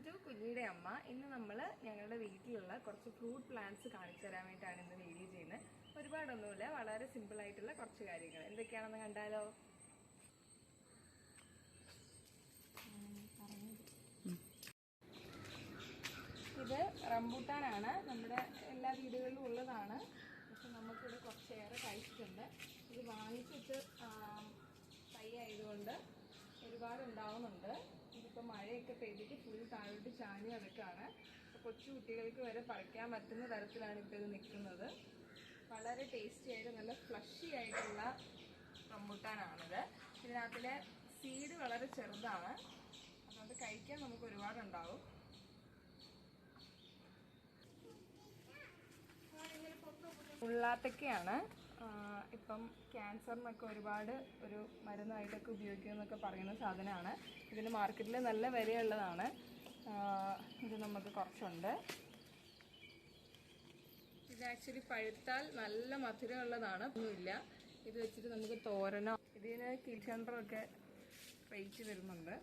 Welcome to കുഞ്ഞിയുടെ അമ്മ. ഇന്ന് നമ്മൾ ഞങ്ങളുടെ വീട്ടിലുള്ള കുറച്ച് ഫ്രൂട്ട് പ്ലാന്റ്സ് കാണിച്ചു തരാൻ വേണ്ടിയിട്ടാണ് ഇന്ന് വീഡിയോ ചെയ്യുന്നത്. ഒരുപാടൊന്നുമില്ല, വളരെ സിമ്പിൾ ആയിട്ടുള്ള കുറച്ച് കാര്യങ്ങൾ എന്തൊക്കെയാണെന്ന് കണ്ടാലോ? ഇത് റംബൂട്ടാനാണ്, നമ്മുടെ എല്ലാ വീടുകളിലും ഉള്ളതാണ്. പക്ഷെ നമുക്കിവിടെ കുറച്ചേറെ കഴിച്ചിട്ടുണ്ട്. ഇത് വാങ്ങിച്ചിട്ട് തൈ ആയതുകൊണ്ട് ഒരുപാട് ഉണ്ടാവുന്നുണ്ട്. ഇതിപ്പോൾ മഴയൊക്കെ പെയ്തിട്ട് ഫുൾ താഴോട്ട് ചാഞ്ഞ് കിടക്കുകയാണ്. അപ്പോൾ കൊച്ചു കുട്ടികൾക്ക് വരെ പറിക്കാൻ പറ്റുന്ന തരത്തിലാണ് ഇപ്പോൾ ഇത് നിൽക്കുന്നത്. വളരെ ടേസ്റ്റി ആയിട്ട് നല്ല ഫ്ലഷി ആയിട്ടുള്ള റംബൂട്ടാനാണിത്. ഇതിനകത്തിലെ സീഡ് വളരെ ചെറുതാണ്, അതുകൊണ്ട് കഴിക്കാൻ നമുക്ക് ഒരുപാടുണ്ടാവും. ഉള്ളാത്തക്കയാണ് ഇപ്പം ക്യാൻസറിനൊക്കെ ഒരുപാട് ഒരു മരുന്നായിട്ടൊക്കെ ഉപയോഗിക്കുമെന്നൊക്കെ പറയുന്ന സാധനമാണ്. ഇതിന് മാർക്കറ്റിൽ നല്ല വിലയുള്ളതാണ്. ഇത് നമുക്ക് കുറച്ചുണ്ട്. ഇത് ആക്ച്വലി പഴുത്താൽ നല്ല മധുരമുള്ളതാണ്, ഒന്നുമില്ല. ഇത് വെച്ചിട്ട് നമുക്ക് തോരനോ, ഇതിന് കിച്ചണ്ടറൊക്കെ റേറ്റ് വരുന്നുണ്ട്.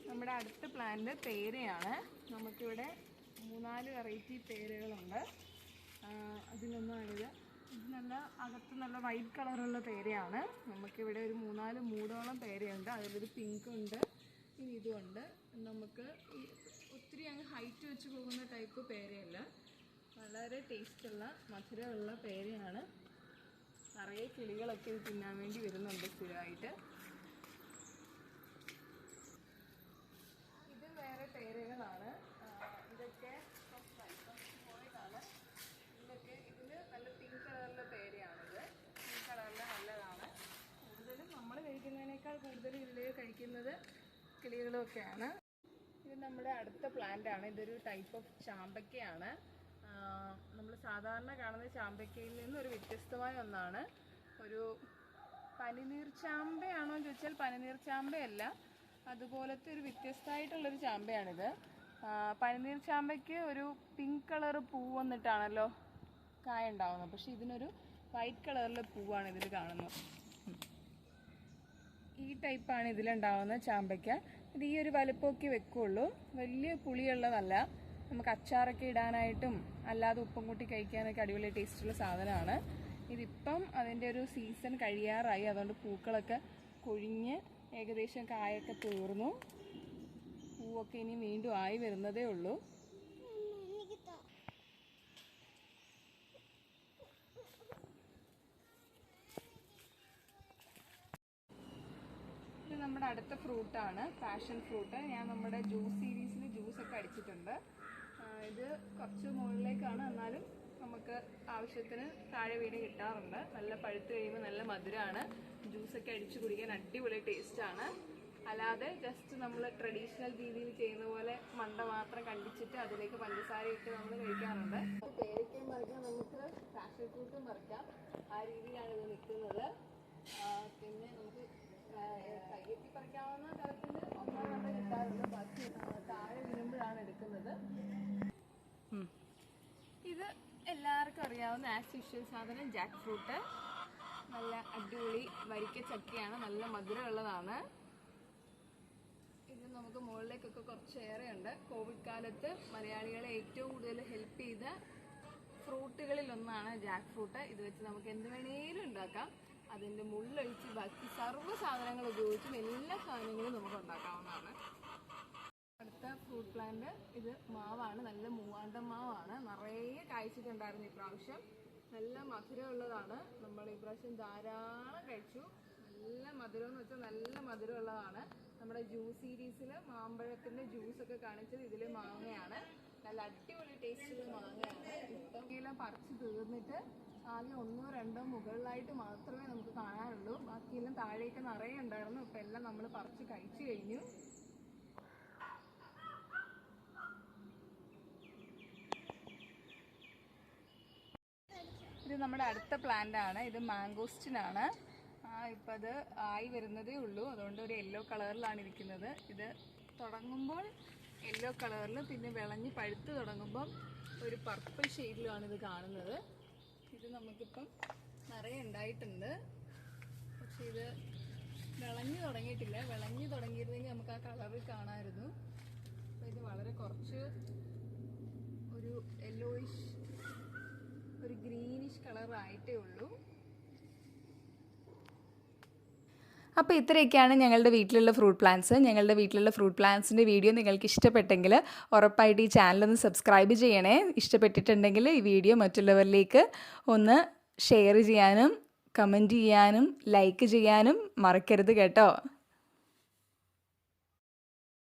നമ്മുടെ അടുത്ത പ്ലാന്റ് പേരയാണ്. നമുക്കിവിടെ 3-4 വെറൈറ്റി പേരകളുണ്ട്. അതിലൊന്നാണിത്. ഇത് നല്ല അകത്ത് നല്ല വൈറ്റ് കളറുള്ള പേരയാണ്. നമുക്കിവിടെ ഒരു 3-4 മൂടോളം പേരയുണ്ട്. അതിലൊരു പിങ്ക് ഉണ്ട്, ഇനി ഇതുമുണ്ട്. നമുക്ക് ഈ ഒത്തിരി അങ്ങ് ഹൈറ്റ് വെച്ച് പോകുന്ന ടൈപ്പ് പേരയല്ല, വളരെ ടേസ്റ്റുള്ള മധുരമുള്ള പേരയാണ്. നിറയെ കിളികളൊക്കെ ഇത് തിന്നാൻ വേണ്ടി വരുന്നുണ്ട് സ്ഥിരമായിട്ട്. പേരകളാണ് ഇതൊക്കെ. പോയതാണ് ഇതൊക്കെ. ഇതിന് നല്ല പിങ്ക് കളറിലെ പേരയാണിത്. പിങ്ക് കളറിൽ നല്ലതാണ്. കൂടുതലും നമ്മൾ കഴിക്കുന്നതിനേക്കാൾ കൂടുതലും ഇതിൽ കഴിക്കുന്നത് കിളികളുമൊക്കെയാണ്. ഇത് നമ്മുടെ അടുത്ത പ്ലാന്റ് ആണ്. ഇതൊരു ടൈപ്പ് ഓഫ് ചാമ്പക്കയാണ്. നമ്മൾ സാധാരണ കാണുന്ന ചാമ്പക്കയിൽ നിന്നൊരു വ്യത്യസ്തമായ ഒന്നാണ്. ഒരു പനിനീർ ചാമ്പയാണോ എന്ന് ചോദിച്ചാൽ പനിനീർ ചാമ്പയല്ല, അതുപോലത്തെ ഒരു വ്യത്യസ്തമായിട്ടുള്ളൊരു ചാമ്പയാണിത്. പനിനീർ ചാമ്പയ്ക്ക് ഒരു പിങ്ക് കളർ പൂ വന്നിട്ടാണല്ലോ കായ ഉണ്ടാവുന്നത്, പക്ഷെ ഇതിനൊരു വൈറ്റ് കളറിലെ പൂവാണ് ഇതിൽ കാണുന്നത്. ഈ ടൈപ്പാണ് ഇതിലുണ്ടാവുന്ന ചാമ്പയ്ക്ക. ഇത് ഈ ഒരു വലുപ്പമൊക്കെ വെക്കുള്ളൂ, വലിയ പുളിയുള്ളതല്ല. നമുക്ക് അച്ചാറൊക്കെ ഇടാനായിട്ടും അല്ലാതെ ഉപ്പും കൂട്ടി കഴിക്കാനൊക്കെ അടിപൊളി ടേസ്റ്റുള്ള സാധനമാണ്. ഇതിപ്പം അതിൻ്റെ ഒരു സീസൺ കഴിയാറായി, അതുകൊണ്ട് പൂക്കളൊക്കെ കൊഴിഞ്ഞ് ഏകദേശം കായൊക്കെ തീർന്നു. പൂവൊക്കെ ഇനി വീണ്ടും ആയി വരുന്നതേ ഉള്ളൂ. ഇത് നമ്മുടെ അടുത്ത ഫ്രൂട്ടാണ്, പാഷൻ ഫ്രൂട്ട്. ഞാൻ നമ്മുടെ ജ്യൂസ് സീരീസിൽ ജ്യൂസൊക്കെ അടിച്ചിട്ടുണ്ട്. ഇത് കുറച്ച് മുകളിലേക്കാണ്, എന്നാലും നമുക്ക് ആവശ്യത്തിന് താഴെ വീണ് കിട്ടാറുണ്ട്. നല്ല പഴുത്ത് കഴിയുമ്പോൾ നല്ല മധുരമാണ്. ജ്യൂസൊക്കെ അടിച്ചു കുടിക്കാൻ അടിപൊളി ടേസ്റ്റാണ്. അല്ലാതെ ജസ്റ്റ് നമ്മൾ ട്രഡീഷണൽ രീതിയിൽ ചെയ്യുന്ന പോലെ മണ്ട മാത്രം കണ്ടിച്ചിട്ട് അതിലേക്ക് പഞ്ചസാരയിട്ട് നമ്മൾ കഴിക്കാറുണ്ട്. പേരയ്ക്കയും പറിക്കാം, നമുക്ക് പാഷൻ ഫ്രൂട്ടും പറിക്കാം. ആ രീതിയിലാണ് ഇത് നിൽക്കുന്നത്. പിന്നെ നമുക്ക് കയ്യെത്തി പറിക്കാവുന്ന തരത്തിൽ 1-2 കിട്ടാറുണ്ട്. ബാക്കി താഴെ വീഴുമ്പോഴാണ് എടുക്കുന്നത്. ഇത് എല്ലാവർക്കും അറിയാവുന്ന ആസ് യൂഷ്വൽ സാധനം ജാക്ക് ഫ്രൂട്ട്. നല്ല അടിപൊളി വരിക്ക ചക്കയാണ്, നല്ല മധുരമുള്ളതാണ്. ഇത് നമുക്ക് മുകളിലേക്കൊക്കെ കുറച്ചേറെ ഉണ്ട്. കോവിഡ് കാലത്ത് മലയാളികളെ ഏറ്റവും കൂടുതൽ ഹെൽപ്പ് ചെയ്ത ഫ്രൂട്ടുകളിലൊന്നാണ് ജാക്ക് ഫ്രൂട്ട്. ഇത് വെച്ച് നമുക്ക് എന്ത് വേണേലും ഉണ്ടാക്കാം. അതിൻ്റെ മുള്ളൊഴിച്ച് ബാക്കി സർവ്വ സാധനങ്ങൾ ഉപയോഗിച്ചും എല്ലാ സാധനങ്ങളും നമുക്ക് ഉണ്ടാക്കാവുന്നതാണ്. അടുത്ത ഫ്രൂട്ട് പ്ലാന്റ് ഇത് മാവാണ്. നല്ല മൂവാണ്ടൻ മാവാണ്. നിറയെ കായ്ച്ചിട്ടുണ്ടായിരുന്നു ഇപ്രാവശ്യം. നല്ല മധുരമുള്ളതാണ്. നമ്മൾ ഇപ്രാവശ്യം ധാരാളം കഴിച്ചു. നല്ല മധുരം എന്ന് വെച്ചാൽ നല്ല മധുരമുള്ളതാണ്. നമ്മുടെ ജ്യൂസ് സീരീസിൽ മാമ്പഴത്തിൻ്റെ ജ്യൂസൊക്കെ കാണിച്ചത് ഇതിൽ മാങ്ങയാണ്. നല്ല അടിപൊളി ടേസ്റ്റുള്ള മാങ്ങയാണ്. ഇപ്പം എല്ലാം പറിച്ച് തീർന്നിട്ട് ആകെ 1-2 മുകളിലായിട്ട് മാത്രമേ നമുക്ക് കാണാനുള്ളൂ. ബാക്കിയെല്ലാം താഴേക്ക് നിറയെ ഉണ്ടായിരുന്നു. ഇപ്പം എല്ലാം നമ്മൾ പറിച്ച് കഴിച്ചു കഴിഞ്ഞു. ഇത് നമ്മുടെ അടുത്ത പ്ലാന്റ് ആണ്. ഇത് മാംഗോസ്റ്റിനാണ്. ഇപ്പം അത് ആയി വരുന്നതേ ഉള്ളൂ, അതുകൊണ്ട് ഒരു യെല്ലോ കളറിലാണ് ഇരിക്കുന്നത്. ഇത് തുടങ്ങുമ്പോൾ യെല്ലോ കളറിൽ, പിന്നെ വിളഞ്ഞ് പഴുത്ത് തുടങ്ങുമ്പം ഒരു പർപ്പിൾ ഷെയ്ഡിലുമാണ് ഇത് കാണുന്നത്. ഇത് നമുക്കിപ്പം നിറയെ ഉണ്ടായിട്ടുണ്ട്. പക്ഷേ ഇത് വിളഞ്ഞു തുടങ്ങിയിട്ടില്ല. വിളഞ്ഞു തുടങ്ങിയിരുന്നെങ്കിൽ നമുക്ക് ആ കളറ് കാണാമായിരുന്നു. അപ്പോൾ ഇത് വളരെ കുറച്ച് ഒരു യെല്ലോയിഷ്, ഒരു ഗ്രീനിഷ് കളറായിട്ടേ ഉള്ളൂ. അപ്പോൾ ഇത്രയൊക്കെയാണ് ഞങ്ങളുടെ വീട്ടിലുള്ള ഫ്രൂട്ട് പ്ലാന്റ്സ്. ഞങ്ങളുടെ വീട്ടിലുള്ള ഫ്രൂട്ട് പ്ലാന്റ്സിൻ്റെ വീഡിയോ നിങ്ങൾക്ക് ഇഷ്ടപ്പെട്ടെങ്കിൽ ഉറപ്പായിട്ട് ഈ ചാനലൊന്ന് സബ്സ്ക്രൈബ് ചെയ്യണേ. ഇഷ്ടപ്പെട്ടിട്ടുണ്ടെങ്കിൽ ഈ വീഡിയോ മറ്റുള്ളവരിലേക്ക് ഒന്ന് ഷെയർ ചെയ്യാനും കമൻറ്റ് ചെയ്യാനും ലൈക്ക് ചെയ്യാനും മറക്കരുത് കേട്ടോ.